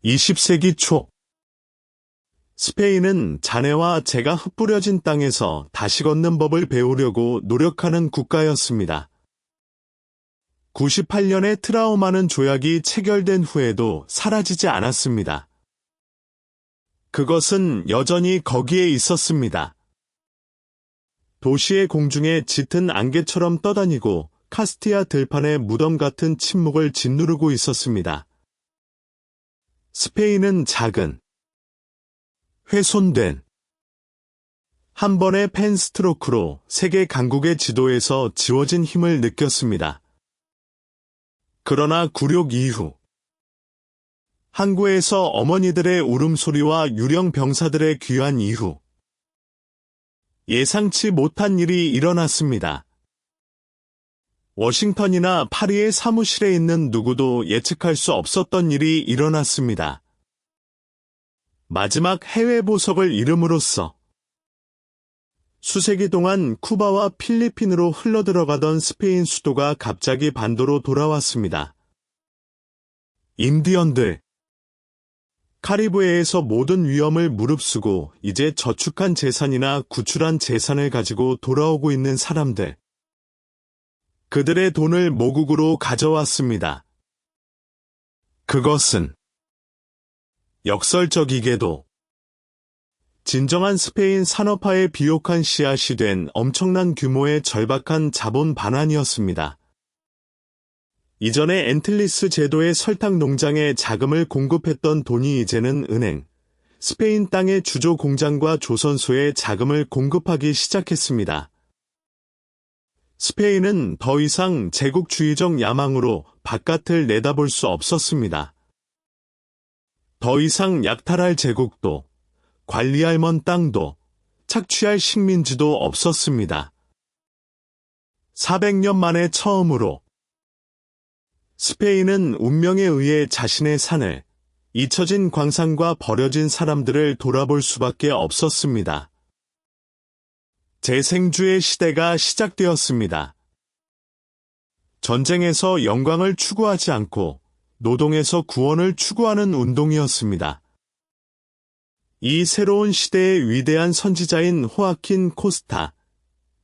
20세기 초 스페인은 잔해와 재가 흩뿌려진 땅에서 다시 걷는 법을 배우려고 노력하는 국가였습니다. 98년의 트라우마는 조약이 체결된 후에도 사라지지 않았습니다. 그것은 여전히 거기에 있었습니다. 도시의 공중에 짙은 안개처럼 떠다니고 카스티아 들판의 무덤 같은 침묵을 짓누르고 있었습니다. 스페인은 작은, 훼손된, 한 번의 펜 스트로크로 세계 강국의 지도에서 지워진 힘을 느꼈습니다. 그러나 굴욕 이후, 항구에서 어머니들의 울음소리와 유령 병사들의 귀환 이후, 예상치 못한 일이 일어났습니다. 워싱턴이나 파리의 사무실에 있는 누구도 예측할 수 없었던 일이 일어났습니다. 마지막 해외 보석을 잃음으로써 수세기 동안 쿠바와 필리핀으로 흘러들어가던 스페인 수도가 갑자기 반도로 돌아왔습니다. 인디언들, 카리브해에서 모든 위험을 무릅쓰고 이제 저축한 재산이나 구출한 재산을 가지고 돌아오고 있는 사람들, 그들의 돈을 모국으로 가져왔습니다. 그것은 역설적이게도 진정한 스페인 산업화의 비옥한 씨앗이 된 엄청난 규모의 절박한 자본 반환이었습니다. 이전에 엔틀리스 제도의 설탕 농장에 자금을 공급했던 돈이 이제는 은행, 스페인 땅의 주조 공장과 조선소에 자금을 공급하기 시작했습니다. 스페인은 더 이상 제국주의적 야망으로 바깥을 내다볼 수 없었습니다. 더 이상 약탈할 제국도, 관리할 먼 땅도, 착취할 식민지도 없었습니다. 400년 만에 처음으로 스페인은 운명에 의해 자신의 산을, 잊혀진 광산과 버려진 사람들을 돌아볼 수밖에 없었습니다. 재생주의 시대가 시작되었습니다. 전쟁에서 영광을 추구하지 않고 노동에서 구원을 추구하는 운동이었습니다. 이 새로운 시대의 위대한 선지자인 호아킨 코스타,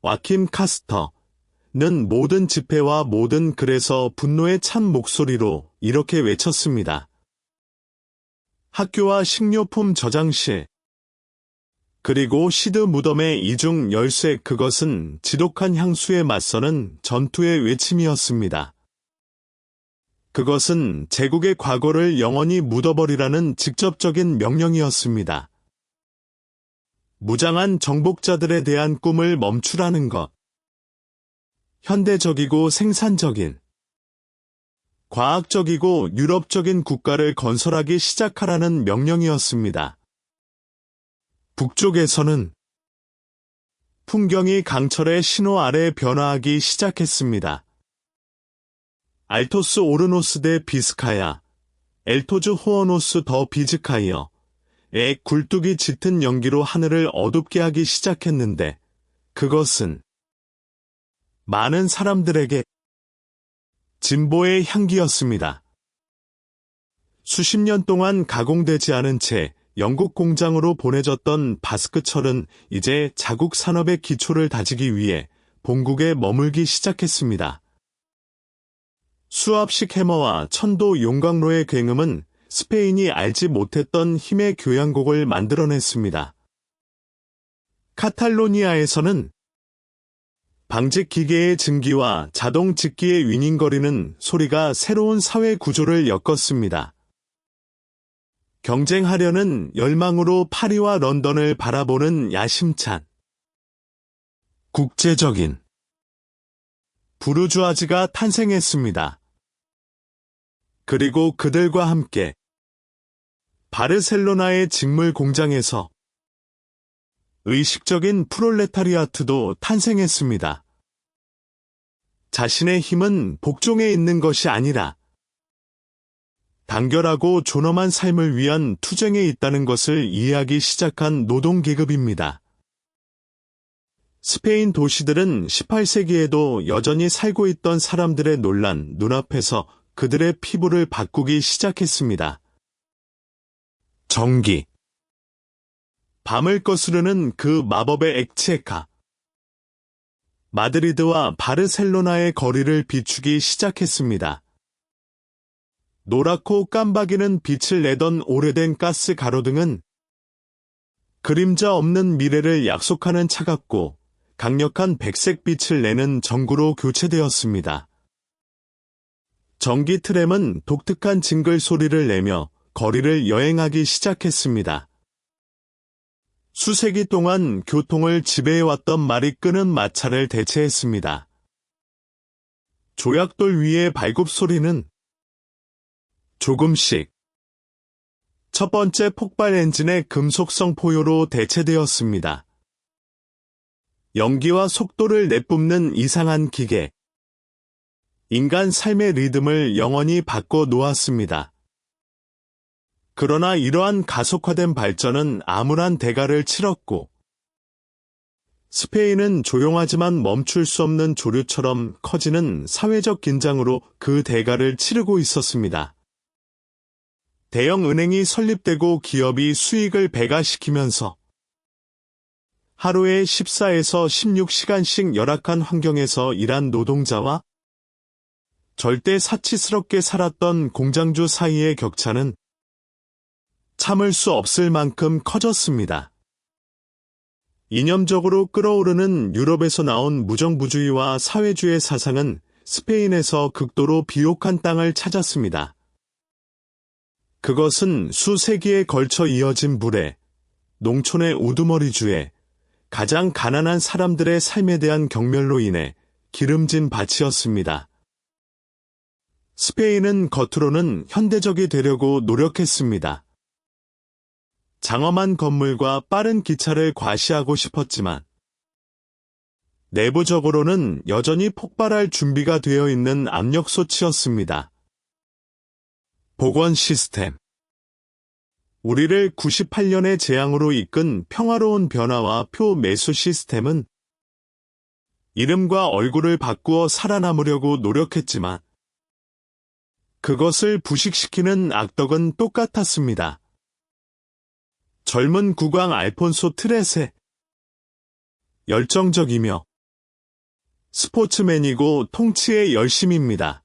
와킴 카스터는 모든 집회와 모든 글에서 분노에 찬 목소리로 이렇게 외쳤습니다. 학교와 식료품 저장실, 그리고 시드 무덤의 이중 열쇠, 그것은 지독한 향수에 맞서는 전투의 외침이었습니다. 그것은 제국의 과거를 영원히 묻어버리라는 직접적인 명령이었습니다. 무장한 정복자들에 대한 꿈을 멈추라는 것. 현대적이고 생산적인, 과학적이고 유럽적인 국가를 건설하기 시작하라는 명령이었습니다. 북쪽에서는 풍경이 강철의 신호 아래 변화하기 시작했습니다. 알토스 오르노스 대 비스카야, 엘토즈 호어노스 더 비즈카이어의 굴뚝이 짙은 연기로 하늘을 어둡게 하기 시작했는데, 그것은 많은 사람들에게 진보의 향기였습니다. 수십 년 동안 가공되지 않은 채 영국 공장으로 보내졌던 바스크 철은 이제 자국 산업의 기초를 다지기 위해 본국에 머물기 시작했습니다. 수압식 해머와 천도 용광로의 굉음은 스페인이 알지 못했던 힘의 교향곡을 만들어냈습니다. 카탈로니아에서는 방직 기계의 증기와 자동 직기의 윙윙거리는 소리가 새로운 사회 구조를 엮었습니다. 경쟁하려는 열망으로 파리와 런던을 바라보는 야심찬, 국제적인 부르주아즈가 탄생했습니다. 그리고 그들과 함께 바르셀로나의 직물 공장에서 의식적인 프롤레타리아트도 탄생했습니다. 자신의 힘은 복종에 있는 것이 아니라 단결하고 존엄한 삶을 위한 투쟁에 있다는 것을 이해하기 시작한 노동계급입니다. 스페인 도시들은 18세기에도 여전히 살고 있던 사람들의 놀란 눈앞에서 그들의 피부를 바꾸기 시작했습니다. 전기. 밤을 거스르는 그 마법의 액체가 마드리드와 바르셀로나의 거리를 비추기 시작했습니다. 노랗고 깜박이는 빛을 내던 오래된 가스 가로등은 그림자 없는 미래를 약속하는 차갑고 강력한 백색 빛을 내는 전구로 교체되었습니다. 전기 트램은 독특한 징글 소리를 내며 거리를 여행하기 시작했습니다. 수세기 동안 교통을 지배해왔던 말이 끄는 마차를 대체했습니다. 조약돌 위의 발굽 소리는 조금씩 첫 번째 폭발 엔진의 금속성 포효로 대체되었습니다. 연기와 속도를 내뿜는 이상한 기계. 인간 삶의 리듬을 영원히 바꿔 놓았습니다. 그러나 이러한 가속화된 발전은 암울한 대가를 치렀고, 스페인은 조용하지만 멈출 수 없는 조류처럼 커지는 사회적 긴장으로 그 대가를 치르고 있었습니다. 대형 은행이 설립되고 기업이 수익을 배가시키면서 하루에 14에서 16시간씩 열악한 환경에서 일한 노동자와 절대 사치스럽게 살았던 공장주 사이의 격차는 참을 수 없을 만큼 커졌습니다. 이념적으로 끓어오르는 유럽에서 나온 무정부주의와 사회주의 사상은 스페인에서 극도로 비옥한 땅을 찾았습니다. 그것은 수세기에 걸쳐 이어진 불에, 농촌의 우두머리주에, 가장 가난한 사람들의 삶에 대한 경멸로 인해 기름진 밭이었습니다. 스페인은 겉으로는 현대적이 되려고 노력했습니다. 장엄한 건물과 빠른 기차를 과시하고 싶었지만 내부적으로는 여전히 폭발할 준비가 되어 있는 압력소치였습니다. 보건 시스템. 우리를 98년의 재앙으로 이끈 평화로운 변화와 표 매수 시스템은 이름과 얼굴을 바꾸어 살아남으려고 노력했지만 그것을 부식시키는 악덕은 똑같았습니다. 젊은 국왕 알폰소 트레세. 열정적이며 스포츠맨이고 통치에 열심입니다.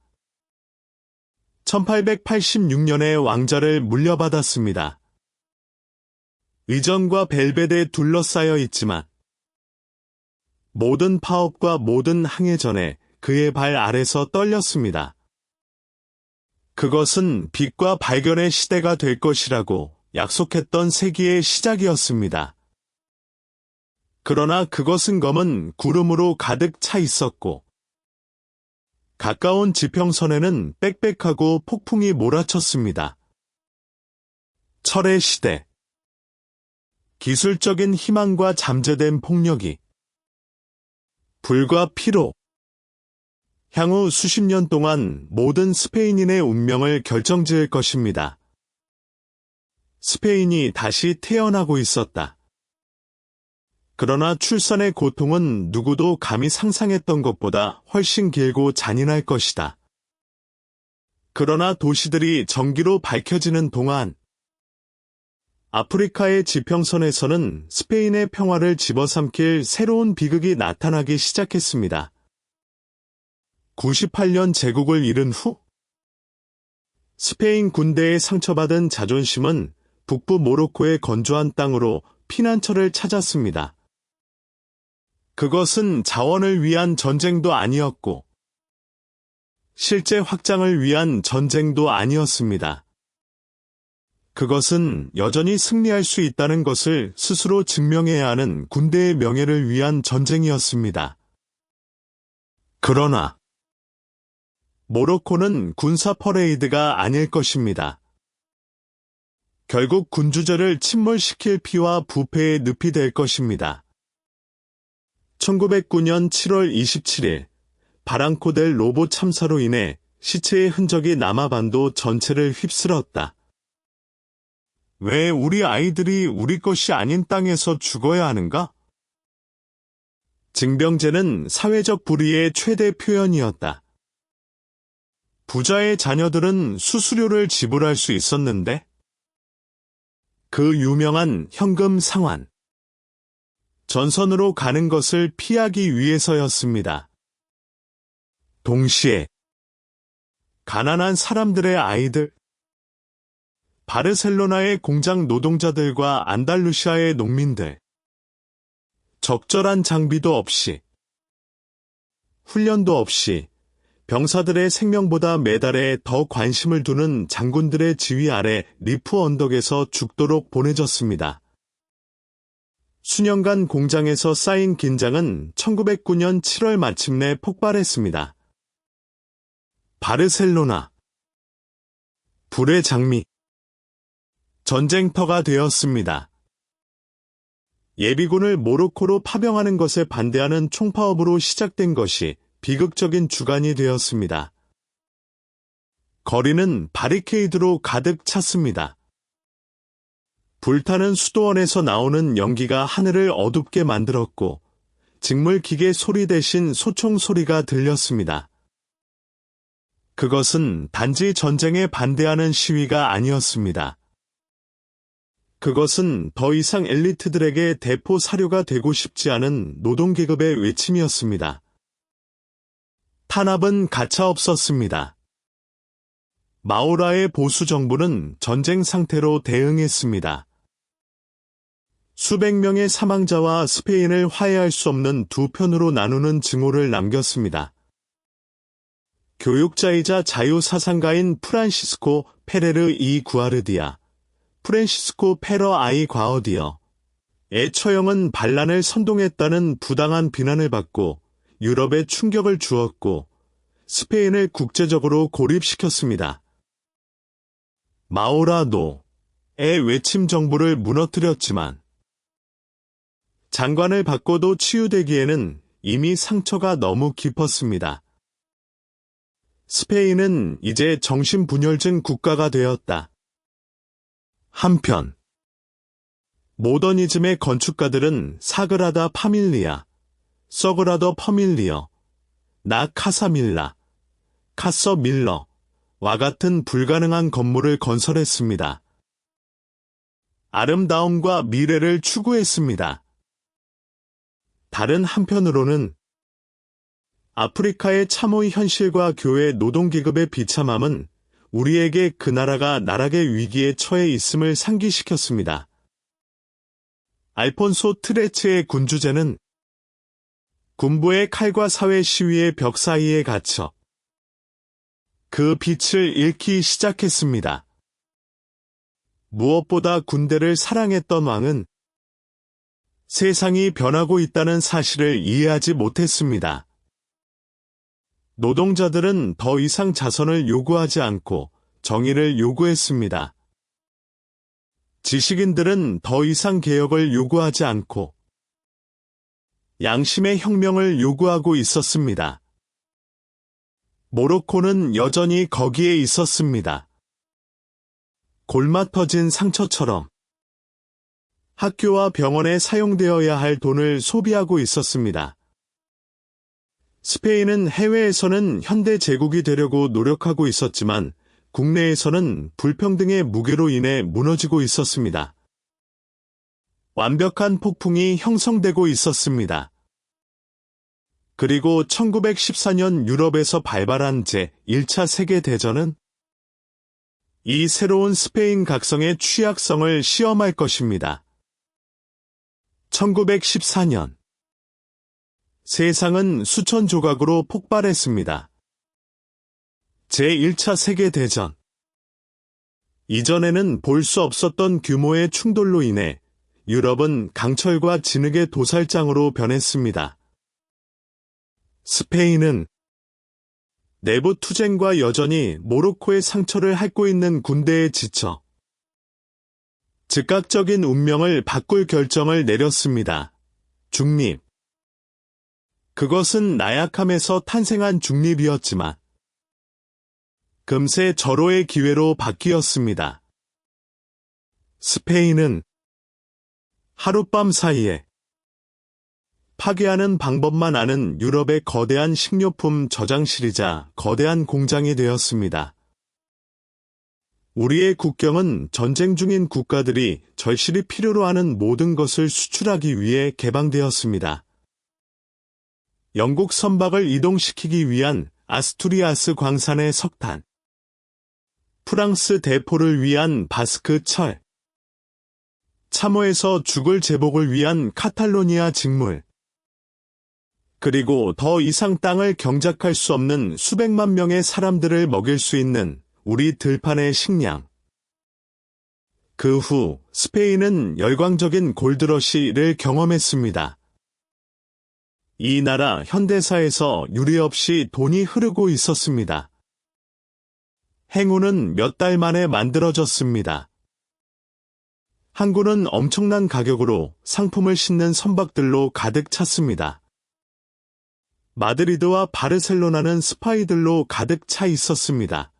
1886년에 왕자를 물려받았습니다. 의전과 벨벳에 둘러싸여 있지만 모든 파업과 모든 항해전에 그의 발 아래서 떨렸습니다. 그것은 빛과 발견의 시대가 될 것이라고 약속했던 세기의 시작이었습니다. 그러나 그것은 검은 구름으로 가득 차 있었고 가까운 지평선에는 빽빽하고 폭풍이 몰아쳤습니다. 철의 시대. 기술적인 희망과 잠재된 폭력이 불과 피로 향후 수십 년 동안 모든 스페인인의 운명을 결정지을 것입니다. 스페인이 다시 태어나고 있었다. 그러나 출산의 고통은 누구도 감히 상상했던 것보다 훨씬 길고 잔인할 것이다. 그러나 도시들이 전기로 밝혀지는 동안 아프리카의 지평선에서는 스페인의 평화를 집어삼킬 새로운 비극이 나타나기 시작했습니다. 98년 제국을 잃은 후 스페인 군대에 상처받은 자존심은 북부 모로코의 건조한 땅으로 피난처를 찾았습니다. 그것은 자원을 위한 전쟁도 아니었고 실제 확장을 위한 전쟁도 아니었습니다. 그것은 여전히 승리할 수 있다는 것을 스스로 증명해야 하는 군대의 명예를 위한 전쟁이었습니다. 그러나 모로코는 군사 퍼레이드가 아닐 것입니다. 결국 군주제를 침몰시킬 피와 부패의 늪이 될 것입니다. 1909년 7월 27일 바랑코 델 로보 참사로 인해 시체의 흔적이 남아반도 전체를 휩쓸었다. 왜 우리 아이들이 우리 것이 아닌 땅에서 죽어야 하는가? 징병제는 사회적 불의의 최대 표현이었다. 부자의 자녀들은 수수료를 지불할 수 있었는데 그 유명한 현금 상환. 전선으로 가는 것을 피하기 위해서였습니다. 동시에 가난한 사람들의 아이들, 바르셀로나의 공장 노동자들과 안달루시아의 농민들, 적절한 장비도 없이, 훈련도 없이 병사들의 생명보다 메달에 더 관심을 두는 장군들의 지휘 아래 리프 언덕에서 죽도록 보내졌습니다. 수년간 공장에서 쌓인 긴장은 1909년 7월 마침내 폭발했습니다. 바르셀로나. 불의 장미. 전쟁터가 되었습니다. 예비군을 모로코로 파병하는 것에 반대하는 총파업으로 시작된 것이 비극적인 주간이 되었습니다. 거리는 바리케이드로 가득 찼습니다. 불타는 수도원에서 나오는 연기가 하늘을 어둡게 만들었고 직물기계 소리 대신 소총 소리가 들렸습니다. 그것은 단지 전쟁에 반대하는 시위가 아니었습니다. 그것은 더 이상 엘리트들에게 대포 사료가 되고 싶지 않은 노동계급의 외침이었습니다. 탄압은 가차없었습니다. 마우라의 보수 정부는 전쟁 상태로 대응했습니다. 수백 명의 사망자와 스페인을 화해할 수 없는 두 편으로 나누는 증오를 남겼습니다. 교육자이자 자유사상가인 프란시스코 페레르 이 구아르디아, 프란시스코 페러 아이 과어디어의 처형은 반란을 선동했다는 부당한 비난을 받고 유럽에 충격을 주었고 스페인을 국제적으로 고립시켰습니다. 마오라노의 외침 정부를 무너뜨렸지만 장관을 바꿔도 치유되기에는 이미 상처가 너무 깊었습니다. 스페인은 이제 정신분열증 국가가 되었다. 한편 모더니즘의 건축가들은 사그라다 파밀리아, 서그라더 퍼밀리어, 나 카사밀라, 카서 밀러와 같은 불가능한 건물을 건설했습니다. 아름다움과 미래를 추구했습니다. 다른 한편으로는 아프리카의 참호의 현실과 교회 노동계급의 비참함은 우리에게 그 나라가 나락의 위기에 처해 있음을 상기시켰습니다. 알폰소 트레츠의 군주제는 군부의 칼과 사회 시위의 벽 사이에 갇혀 그 빛을 잃기 시작했습니다. 무엇보다 군대를 사랑했던 왕은 세상이 변하고 있다는 사실을 이해하지 못했습니다. 노동자들은 더 이상 자선을 요구하지 않고 정의를 요구했습니다. 지식인들은 더 이상 개혁을 요구하지 않고 양심의 혁명을 요구하고 있었습니다. 모로코는 여전히 거기에 있었습니다. 골마 터진 상처처럼 학교와 병원에 사용되어야 할 돈을 소비하고 있었습니다. 스페인은 해외에서는 현대 제국이 되려고 노력하고 있었지만 국내에서는 불평등의 무게로 인해 무너지고 있었습니다. 완벽한 폭풍이 형성되고 있었습니다. 그리고 1914년 유럽에서 발발한 제1차 세계대전은 이 새로운 스페인 각성의 취약성을 시험할 것입니다. 1914년 세상은 수천 조각으로 폭발했습니다. 제1차 세계대전. 이전에는 볼 수 없었던 규모의 충돌로 인해 유럽은 강철과 진흙의 도살장으로 변했습니다. 스페인은 내부 투쟁과 여전히 모로코의 상처를 핥고 있는 군대에 지쳐 즉각적인 운명을 바꿀 결정을 내렸습니다. 중립. 그것은 나약함에서 탄생한 중립이었지만 금세 절호의 기회로 바뀌었습니다. 스페인은 하룻밤 사이에 파괴하는 방법만 아는 유럽의 거대한 식료품 저장실이자 거대한 공장이 되었습니다. 우리의 국경은 전쟁 중인 국가들이 절실히 필요로 하는 모든 것을 수출하기 위해 개방되었습니다. 영국 선박을 이동시키기 위한 아스투리아스 광산의 석탄, 프랑스 대포를 위한 바스크 철, 참호에서 죽을 제복을 위한 카탈로니아 직물, 그리고 더 이상 땅을 경작할 수 없는 수백만 명의 사람들을 먹일 수 있는 우리 들판의 식량. 그 후 스페인은 열광적인 골드러시를 경험했습니다. 이 나라 현대사에서 유례없이 돈이 흐르고 있었습니다. 행운은 몇 달 만에 만들어졌습니다. 항구는 엄청난 가격으로 상품을 싣는 선박들로 가득 찼습니다. 마드리드와 바르셀로나는 스파이들로 가득 차 있었습니다.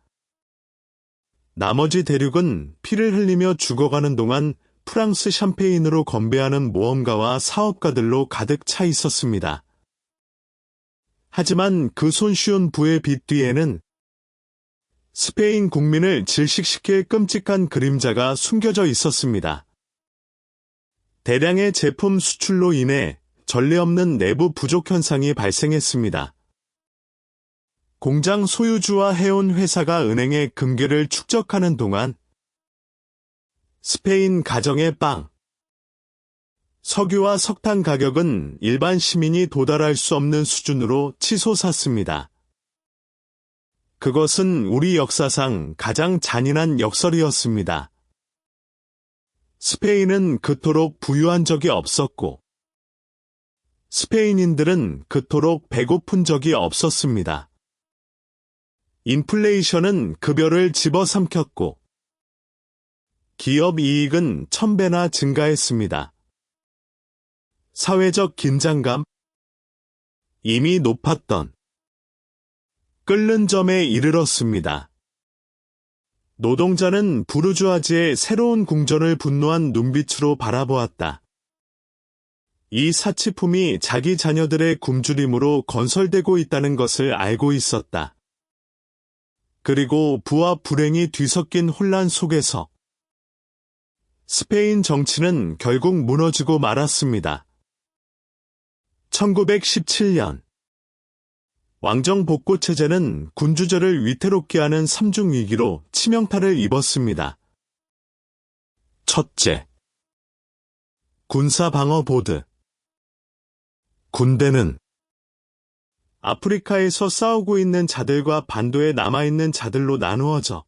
나머지 대륙은 피를 흘리며 죽어가는 동안 프랑스 샴페인으로 건배하는 모험가와 사업가들로 가득 차 있었습니다. 하지만 그 손쉬운 부의 빛 뒤에는 스페인 국민을 질식시킬 끔찍한 그림자가 숨겨져 있었습니다. 대량의 제품 수출로 인해 전례 없는 내부 부족 현상이 발생했습니다. 공장 소유주와 해온 회사가 은행에 금괴를 축적하는 동안 스페인 가정의 빵, 석유와 석탄 가격은 일반 시민이 도달할 수 없는 수준으로 치솟았습니다. 그것은 우리 역사상 가장 잔인한 역설이었습니다. 스페인은 그토록 부유한 적이 없었고, 스페인인들은 그토록 배고픈 적이 없었습니다. 인플레이션은 급여를 집어삼켰고, 기업 이익은 1000배나 증가했습니다. 사회적 긴장감, 이미 높았던 끓는 점에 이르렀습니다. 노동자는 부르주아지의 새로운 궁전을 분노한 눈빛으로 바라보았다. 이 사치품이 자기 자녀들의 굶주림으로 건설되고 있다는 것을 알고 있었다. 그리고 부와 불행이 뒤섞인 혼란 속에서 스페인 정치는 결국 무너지고 말았습니다. 1917년 왕정 복고 체제는 군주제를 위태롭게 하는 삼중 위기로 치명타를 입었습니다. 첫째, 군사 방어 보드. 군대는 아프리카에서 싸우고 있는 자들과 반도에 남아있는 자들로 나누어져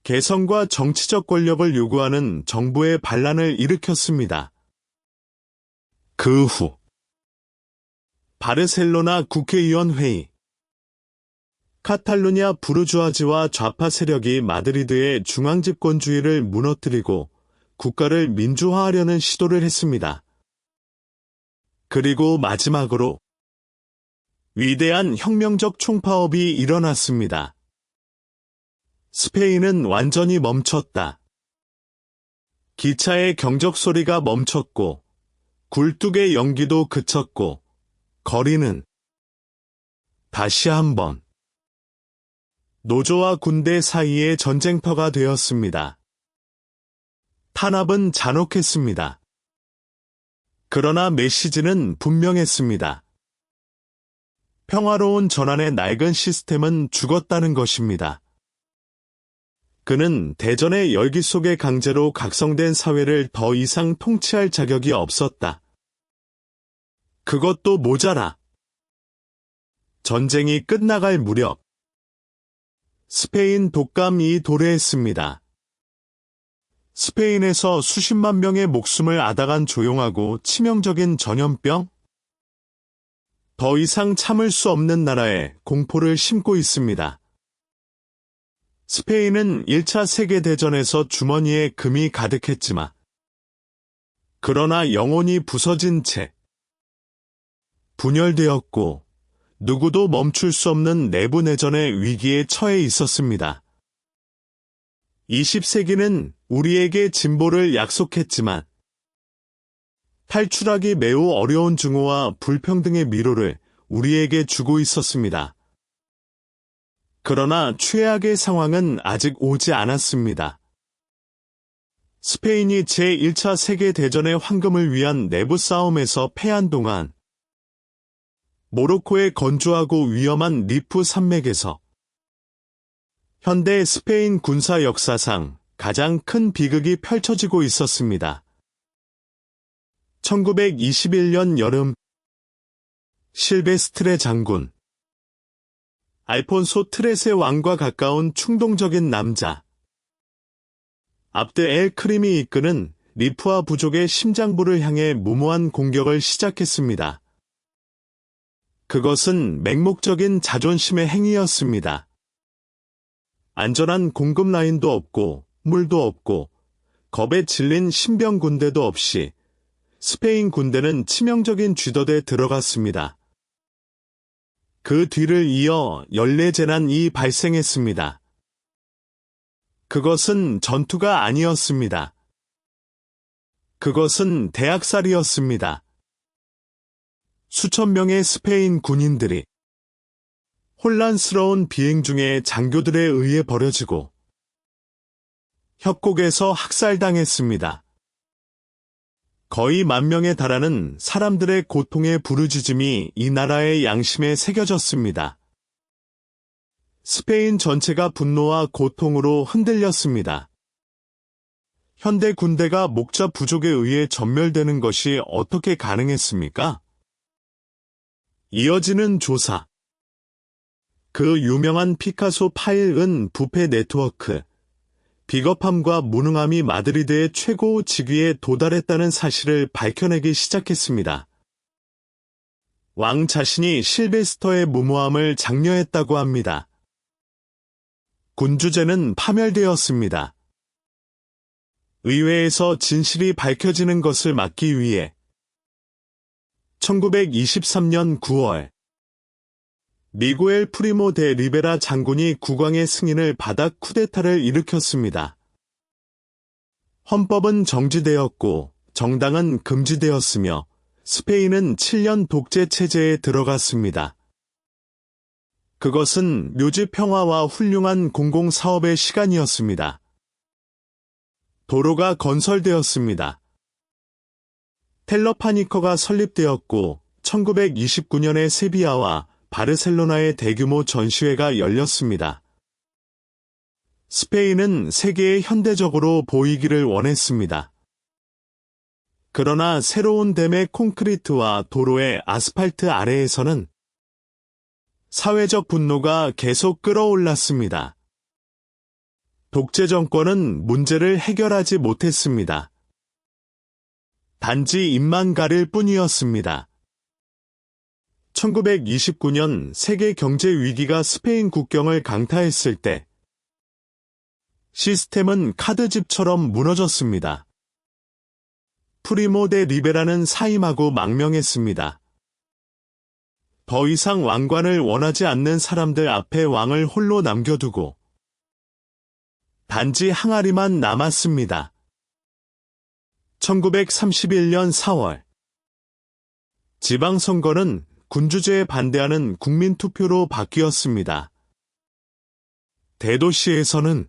개성과 정치적 권력을 요구하는 정부의 반란을 일으켰습니다. 그 후 바르셀로나 국회의원 회의, 카탈루냐 부르주아지와 좌파 세력이 마드리드의 중앙집권주의를 무너뜨리고 국가를 민주화하려는 시도를 했습니다. 그리고 마지막으로 위대한 혁명적 총파업이 일어났습니다. 스페인은 완전히 멈췄다. 기차의 경적 소리가 멈췄고 굴뚝의 연기도 그쳤고 거리는 다시 한번 노조와 군대 사이의 전쟁터가 되었습니다. 탄압은 잔혹했습니다. 그러나 메시지는 분명했습니다. 평화로운 전환의 낡은 시스템은 죽었다는 것입니다. 그는 대전의 열기 속에 강제로 각성된 사회를 더 이상 통치할 자격이 없었다. 그것도 모자라. 전쟁이 끝나갈 무렵 스페인 독감이 도래했습니다. 스페인에서 수십만 명의 목숨을 앗아간 조용하고 치명적인 전염병? 더 이상 참을 수 없는 나라에 공포를 심고 있습니다. 스페인은 1차 세계대전에서 주머니에 금이 가득했지만 그러나 영혼이 부서진 채 분열되었고 누구도 멈출 수 없는 내부 내전의 위기에 처해 있었습니다. 20세기는 우리에게 진보를 약속했지만 탈출하기 매우 어려운 증오와 불평등의 미로를 우리에게 주고 있었습니다. 그러나 최악의 상황은 아직 오지 않았습니다. 스페인이 제1차 세계대전의 황금을 위한 내부 싸움에서 패한 동안 모로코의 건조하고 위험한 리프 산맥에서 현대 스페인 군사 역사상 가장 큰 비극이 펼쳐지고 있었습니다. 1921년 여름 실베스트레 장군 알폰소 트레세 왕과 가까운 충동적인 남자 압드 엘 크림이 이끄는 리프아 부족의 심장부를 향해 무모한 공격을 시작했습니다. 그것은 맹목적인 자존심의 행위였습니다. 안전한 공급 라인도 없고 물도 없고 겁에 질린 신병 군대도 없이 스페인 군대는 치명적인 쥐덫에 들어갔습니다. 그 뒤를 이어 연례재난이 발생했습니다. 그것은 전투가 아니었습니다. 그것은 대학살이었습니다. 수천 명의 스페인 군인들이 혼란스러운 비행 중에 장교들에 의해 버려지고 협곡에서 학살당했습니다. 거의 10,000명에 달하는 사람들의 고통의 부르짖음이 이 나라의 양심에 새겨졌습니다. 스페인 전체가 분노와 고통으로 흔들렸습니다. 현대 군대가 목자 부족에 의해 전멸되는 것이 어떻게 가능했습니까? 이어지는 조사. 그 유명한 피카소 파일은 부패 네트워크, 비겁함과 무능함이 마드리드의 최고 직위에 도달했다는 사실을 밝혀내기 시작했습니다. 왕 자신이 실베스터의 무모함을 장려했다고 합니다. 군주제는 파멸되었습니다. 의회에서 진실이 밝혀지는 것을 막기 위해 1923년 9월 미구엘 프리모 데 리베라 장군이 국왕의 승인을 받아 쿠데타를 일으켰습니다. 헌법은 정지되었고 정당은 금지되었으며 스페인은 7년 독재 체제에 들어갔습니다. 그것은 묘지 평화와 훌륭한 공공사업의 시간이었습니다. 도로가 건설되었습니다. 텔러파니커가 설립되었고 1929년에 세비야와 바르셀로나의 대규모 전시회가 열렸습니다. 스페인은 세계에 현대적으로 보이기를 원했습니다. 그러나 새로운 댐의 콘크리트와 도로의 아스팔트 아래에서는 사회적 분노가 계속 끌어올랐습니다. 독재 정권은 문제를 해결하지 못했습니다. 단지 입만 가릴 뿐이었습니다. 1929년 세계 경제 위기가 스페인 국경을 강타했을 때 시스템은 카드집처럼 무너졌습니다. 프리모 데 리베라는 사임하고 망명했습니다. 더 이상 왕관을 원하지 않는 사람들 앞에 왕을 홀로 남겨두고 단지 항아리만 남았습니다. 1931년 4월 지방선거는 군주제에 반대하는 국민투표로 바뀌었습니다. 대도시에서는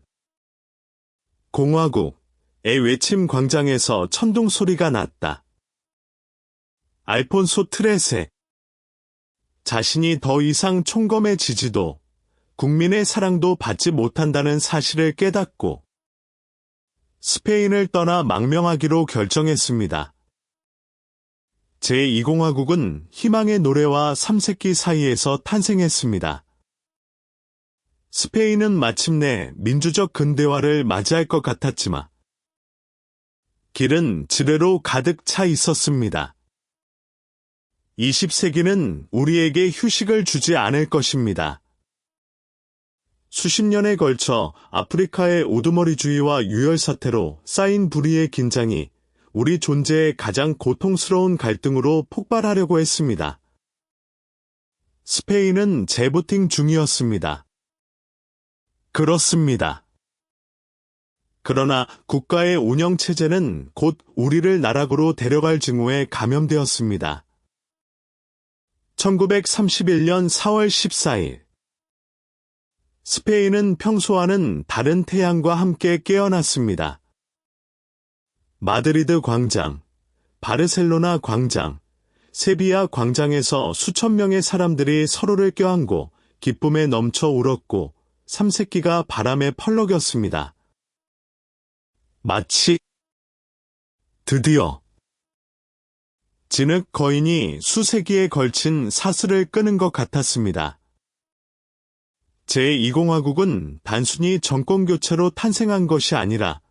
공화국의 외침 광장에서 천둥 소리가 났다. 알폰소 트레세 자신이 더 이상 총검의 지지도 국민의 사랑도 받지 못한다는 사실을 깨닫고 스페인을 떠나 망명하기로 결정했습니다. 제2공화국은 희망의 노래와 삼색기 사이에서 탄생했습니다. 스페인은 마침내 민주적 근대화를 맞이할 것 같았지만 길은 지뢰로 가득 차 있었습니다. 20세기는 우리에게 휴식을 주지 않을 것입니다. 수십 년에 걸쳐 아프리카의 우두머리주의와 유혈 사태로 쌓인 불의의 긴장이 우리 존재의 가장 고통스러운 갈등으로 폭발하려고 했습니다. 스페인은 재부팅 중이었습니다. 그렇습니다. 그러나 국가의 운영체제는 곧 우리를 나락으로 데려갈 징후에 감염되었습니다. 1931년 4월 14일 스페인은 평소와는 다른 태양과 함께 깨어났습니다. 마드리드 광장, 바르셀로나 광장, 세비야 광장에서 수천 명의 사람들이 서로를 껴안고 기쁨에 넘쳐 울었고 삼색기가 바람에 펄럭였습니다. 마치 드디어 진흙 거인이 수세기에 걸친 사슬을 끄는 것 같았습니다. 제2공화국은 단순히 정권교체로 탄생한 것이 아니라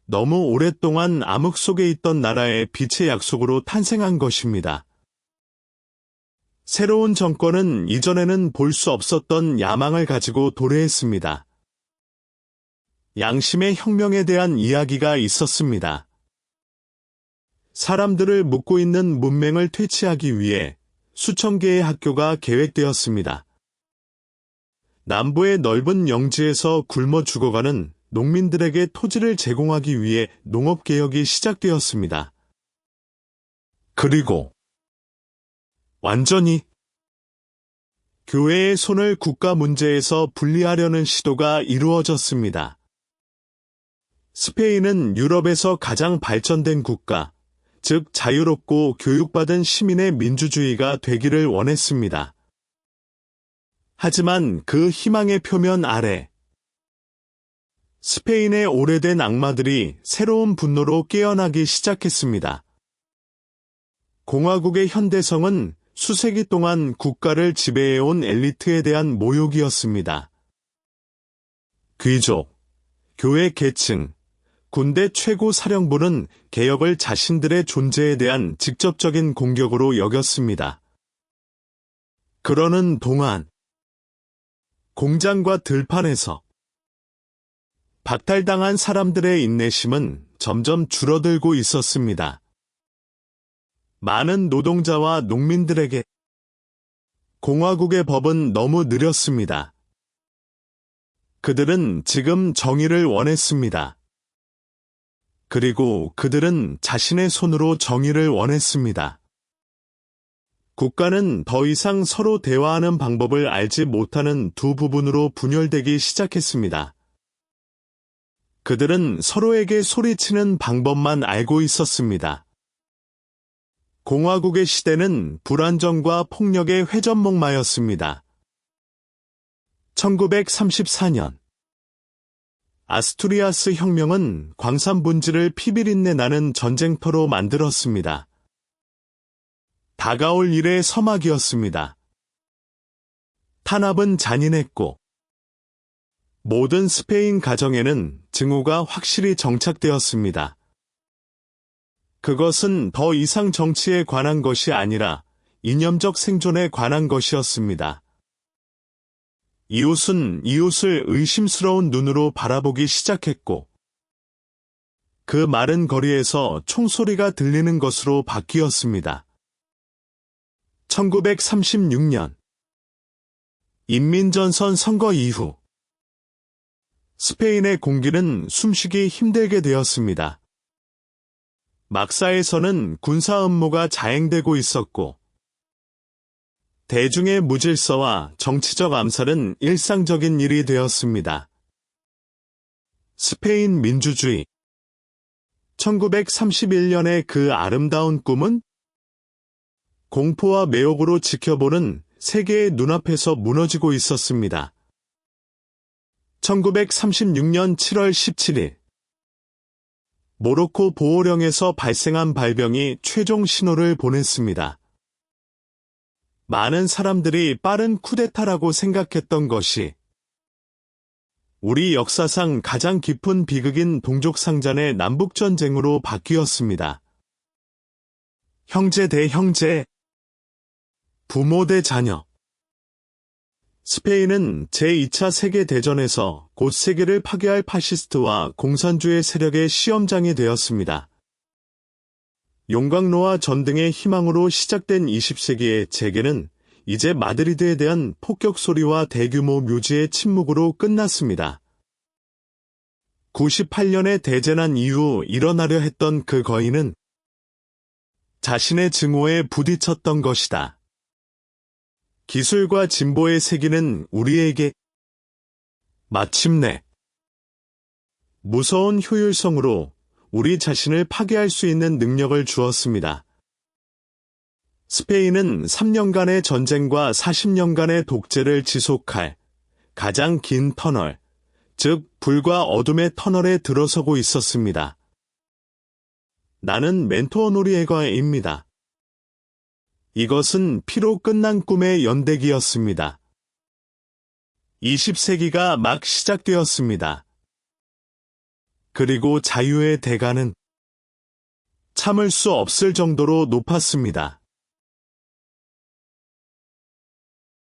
너무 오랫동안 암흑 속에 있던 나라의 빛의 약속으로 탄생한 것입니다. 새로운 정권은 이전에는 볼 수 없었던 야망을 가지고 도래했습니다. 양심의 혁명에 대한 이야기가 있었습니다. 사람들을 묶고 있는 문맹을 퇴치하기 위해 수천 개의 학교가 계획되었습니다. 남부의 넓은 영지에서 굶어 죽어가는 농민들에게 토지를 제공하기 위해 농업개혁이 시작되었습니다. 그리고 완전히 교회의 손을 국가 문제에서 분리하려는 시도가 이루어졌습니다. 스페인은 유럽에서 가장 발전된 국가, 즉 자유롭고 교육받은 시민의 민주주의가 되기를 원했습니다. 하지만 그 희망의 표면 아래 스페인의 오래된 악마들이 새로운 분노로 깨어나기 시작했습니다. 공화국의 현대성은 수세기 동안 국가를 지배해온 엘리트에 대한 모욕이었습니다. 귀족, 교회 계층, 군대 최고 사령부는 개혁을 자신들의 존재에 대한 직접적인 공격으로 여겼습니다. 그러는 동안 공장과 들판에서 박탈당한 사람들의 인내심은 점점 줄어들고 있었습니다. 많은 노동자와 농민들에게 공화국의 법은 너무 느렸습니다. 그들은 지금 정의를 원했습니다. 그리고 그들은 자신의 손으로 정의를 원했습니다. 국가는 더 이상 서로 대화하는 방법을 알지 못하는 두 부분으로 분열되기 시작했습니다. 그들은 서로에게 소리치는 방법만 알고 있었습니다. 공화국의 시대는 불안정과 폭력의 회전목마였습니다. 1934년 아스투리아스 혁명은 광산 분지를 피비린내 나는 전쟁터로 만들었습니다. 다가올 일의 서막이었습니다. 탄압은 잔인했고 모든 스페인 가정에는 증오가 확실히 정착되었습니다. 그것은 더 이상 정치에 관한 것이 아니라 이념적 생존에 관한 것이었습니다. 이웃은 이웃을 의심스러운 눈으로 바라보기 시작했고 그 마른 거리에서 총소리가 들리는 것으로 바뀌었습니다. 1936년 인민전선 선거 이후 스페인의 공기는 숨쉬기 힘들게 되었습니다. 막사에서는 군사 음모가 자행되고 있었고 대중의 무질서와 정치적 암살은 일상적인 일이 되었습니다. 스페인 민주주의 1931년의 그 아름다운 꿈은 공포와 매혹으로 지켜보는 세계의 눈앞에서 무너지고 있었습니다. 1936년 7월 17일 모로코 보호령에서 발생한 발병이 최종 신호를 보냈습니다. 많은 사람들이 빠른 쿠데타라고 생각했던 것이 우리 역사상 가장 깊은 비극인 동족상잔의 남북전쟁으로 바뀌었습니다. 형제 대 형제, 부모 대 자녀. 스페인은 제2차 세계대전에서 곧 세계를 파괴할 파시스트와 공산주의 세력의 시험장이 되었습니다. 용광로와 전등의 희망으로 시작된 20세기의 재개는 이제 마드리드에 대한 폭격 소리와 대규모 묘지의 침묵으로 끝났습니다. 98년의 대재난 이후 일어나려 했던 그 거인은 자신의 증오에 부딪혔던 것이다. 기술과 진보의 세기는 우리에게 마침내 무서운 효율성으로 우리 자신을 파괴할 수 있는 능력을 주었습니다. 스페인은 3년간의 전쟁과 40년간의 독재를 지속할 가장 긴 터널, 즉 불과 어둠의 터널에 들어서고 있었습니다. 나는 멘토 노리에거입니다. 이것은 피로 끝난 꿈의 연대기였습니다. 20세기가 막 시작되었습니다. 그리고 자유의 대가는 참을 수 없을 정도로 높았습니다.